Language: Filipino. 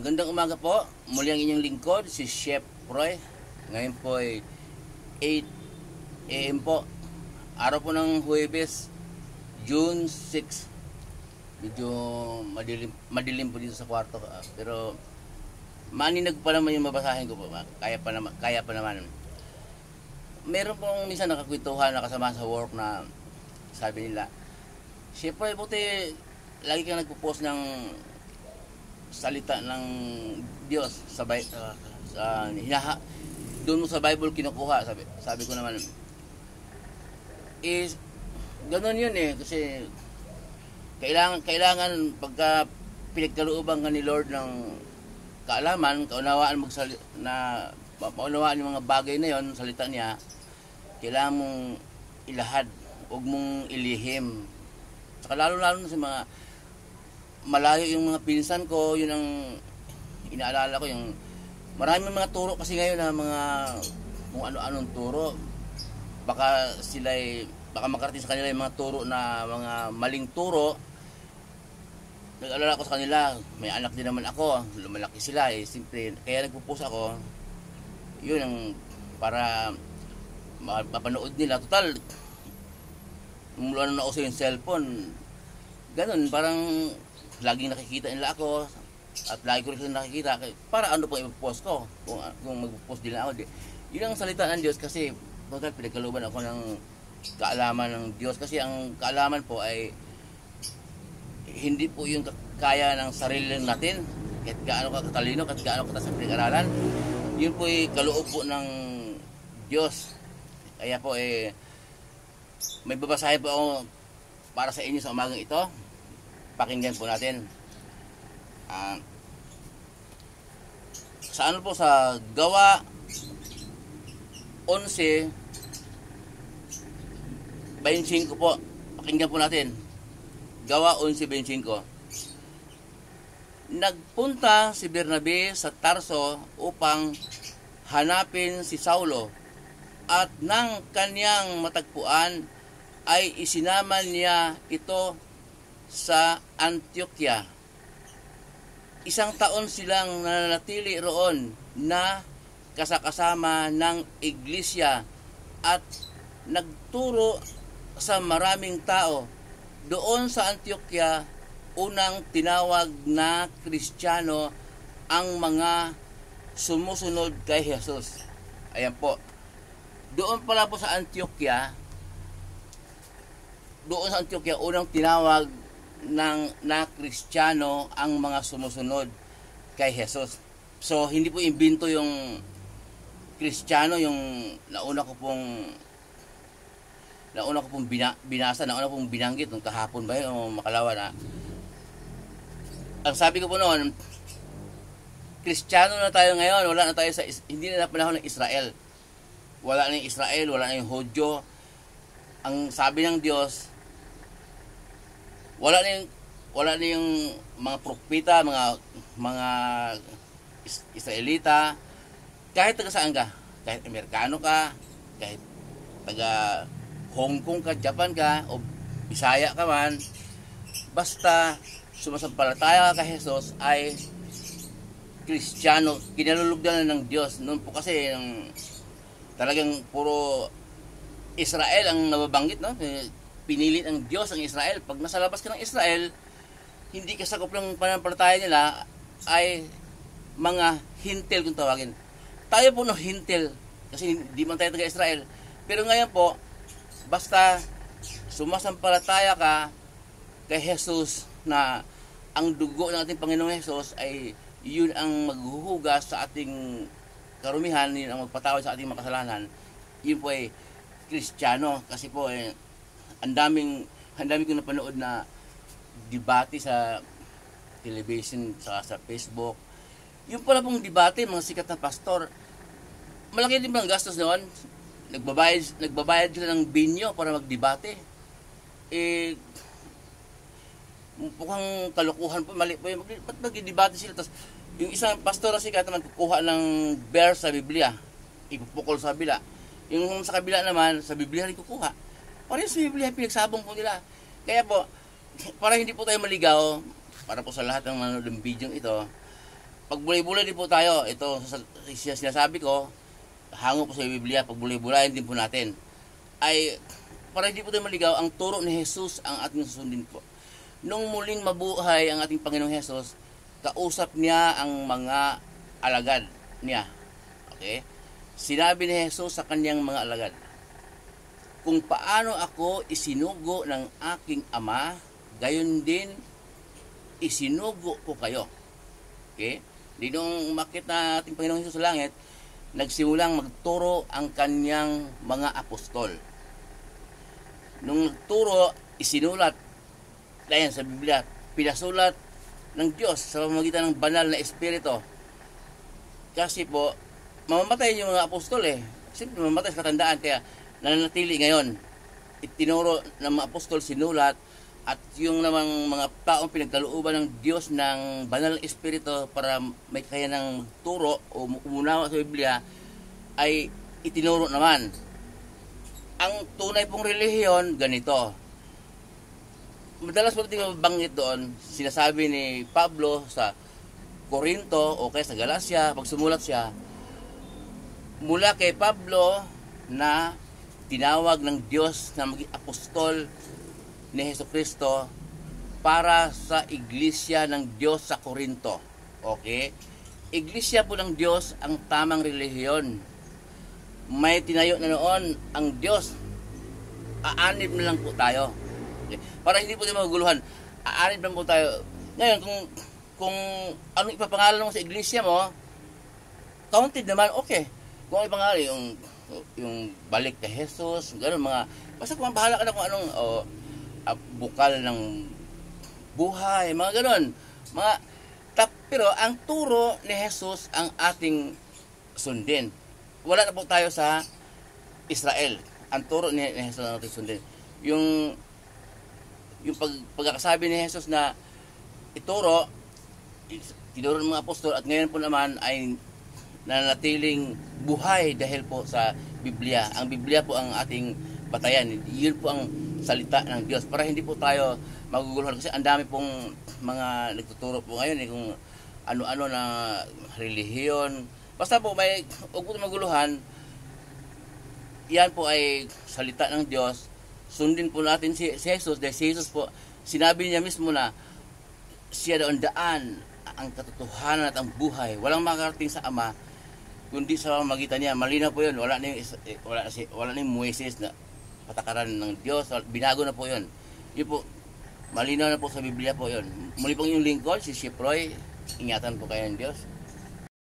Magandang umaga po. Muli ang inyong lingkod, si Chef Roy. Ngayon po ay 8 AM po. Araw po ng Huwebes, June 6. Medyo madilim po dito sa kwarto. Pero maninag pa naman yung mabasahin ko po. Kaya pa naman. Meron pong minsan nakakwentuhan, nakasama sa work na sabi nila, Chef Roy, buti lagi kang nagpo-post ng salita ng Diyos sa doon mo sa Bible kinukuha, sabi ko naman is ganoon yun kasi kailangan pagka pinagkalooban ka ni Lord ng kaalaman, kaunawaan maunawaan yung mga bagay na yon, salita niya, kailangan mong ilahad, huwag mong ilihim. Saka lalo na sa mga malayo yung mga pinsan ko, yun ang inaalala ko, yung maraming mga turo kasi ngayon na mga kung ano-anong turo, baka makarating sa kanila yung mga turo na mga maling turo. Nag-alala ko sa kanila, may anak din naman ako, lumalaki sila simple, kaya nagpo-post ako, yun ang para mapanood nila. Total, mula nung nauso yung cellphone, ganun, parang laging nakikita nila ako at lagi ko rin sila nakikita, para ano pong ipopost ko kung magpo-post din ako. Yun ang salita ng Diyos kasi total pinagkalooban ako ng kaalaman ng Diyos, kasi ang kaalaman po ay hindi po yung kaya ng sarili natin, kahit gaano ka katalino, kahit gaano ka sa pinag-aralan, yun po ay kaloob po ng Diyos. Kaya po may babasahin po ako para sa inyo sa umagang ito. Pakinggan po natin. Sa ano po, sa Gawa 11:25 po. Pakinggan po natin. Gawa 11:25. Nagpunta si Bernabe sa Tarso upang hanapin si Saulo, at nang kanyang matagpuan ay isinama niya ito sa Antioquia. 1 taon silang nananatili roon na kasakasama ng iglesia at nagturo sa maraming tao. Doon sa Antioquia, unang tinawag na Kristiyano ang mga sumusunod kay Jesus. Ayan po. Doon pala po sa Antioquia, unang tinawag na Kristiyano ang mga sumusunod kay Jesus. So, hindi po imbento yung Kristiyano, yung nauna ko pong binasa, nauna pong binanggit nung kahapon ba yun, o makalawa na. Ang sabi ko po noon, Kristiyano na tayo ngayon, wala na tayo hindi na panahon ng Israel. Wala na yung Israel, wala na yung Hodyo. Ang sabi ng Diyos, wala na yung mga propeta, mga Israelita, kahit taga saan ka, kahit Amerikano ka, kahit taga Hong Kong ka, Japan ka, o Bisaya ka man, basta sumasampalataya ka kay Jesus ay Kristiyano, kinalulugdan ng Diyos. Noon po kasi talagang puro Israel ang nababanggit, no? Pinilit ng Diyos ang Israel. Pag nasa labas ka ng Israel, hindi ka sakop ng pananampalataya nila, ay mga hintil kung tawagin. Tayo po no hintil, kasi hindi man tayo taga Israel. Pero ngayon po, basta sumasampalataya ka kay Jesus, na ang dugo ng ating Panginoong Jesus ay yun ang maghuhugas sa ating karumihan, yun ang magpatawad sa ating makasalanan, yun po ay Kristiyano. Kasi po ang daming ko napanood na debate sa television, sa Facebook. Yung pala pong debate, mga sikat na pastor, malaki din ba ang gastos noon? Nagbabayad sila ng binyo para magdebate. Mukhang kalukuhan po, mali po yun. Ba't magdebate sila? Tapos yung isang pastor na sikat naman kukuha ng verse sa Biblia, ipupukol sa kabila. Yung sa kabila naman, sa Biblia rin kukuha. Parang sa Biblia, pinagsabong po nila. Kaya po, para hindi po tayo maligaw, para po sa lahat ng manood ng video ito, pagbulay-bulay din po tayo. Ito sinasabi ko, hango po sa Biblia, pagbulay-bulayan din po natin. Ay, para hindi po tayo maligaw, ang turo ni Jesus ang ating susundin po. Nung muling mabuhay ang ating Panginoong Jesus, kausap niya ang mga alagad niya. Okay? Sinabi ni Jesus sa kanyang mga alagad, kung paano ako isinugo ng aking ama, gayon din isinugo ko kayo. Okay? Di nung umakyat na ating Panginoong Jesus sa langit, nagsimulang magturo ang kanyang mga apostol. Nung nagturo, isinulat, ayan sa Biblia, pinasulat ng Diyos sa pamamagitan ng banal na Espiritu. Kasi po, mamamatay yung mga apostol eh. Siyempre mamamatay sa katandaan, kaya nananatili ngayon. Itinuro ng mga apostol, sinulat, at yung namang mga taong pinagkalooban ng Diyos ng banal na Espiritu para may kaya ng turo o umunawa sa Biblia, ay itinuro naman. Ang tunay pong relihiyon, ganito. Madalas po natin mabanggit doon, sinasabi ni Pablo sa Corinto o kaya sa Galacia, pag sumulat siya, mula kay Pablo na tinawag ng Diyos na maging apostol ni Jesucristo para sa iglesia ng Diyos sa Corinto. Okay? Iglesia po ng Diyos ang tamang relihiyon. May tinayo na noon ang Diyos. Aanib na lang po tayo. Okay? Para hindi po tayo maguguluhan. Aanib lang po tayo. Ngayon, kung anong ipapangalan mo sa iglesia mo, counted naman, okay. Kung ipangalan, yung balik kay Jesus, gano'n mga, basta kung bahala ka na kung anong bukal ng buhay, mga gano'n. Pero ang turo ni Jesus ang ating sundin. Wala na po tayo sa Israel. Ang turo ni Jesus ang ating sundin. Yung pagkakasabi ni Jesus na ituro, tinuro ng mga apostol at ngayon po naman ay nanatiling buhay dahil po sa Biblia. Ang Biblia po ang ating batayan. Yun po ang salita ng Diyos. Para hindi po tayo maguguluhan. Kasi ang dami pong mga nagtuturo po ngayon kung ano-ano na relihiyon. Basta po may huwag po maguluhan. Yan po ay salita ng Diyos. Sundin po natin si Jesus. Dahil si Jesus po, sinabi niya mismo na siya daw ang daan, ang katotohanan at ang buhay. Walang makarating sa Ama kundi sa magitan niya. Malinaw po yun. Wala na yung Moises na patakaran ng Diyos. Binago na po yun. Yun po, malinaw na po sa Biblia po yun. Muli pong yung lingkod, si Ship Roy. Ingatan po kayo ng Diyos.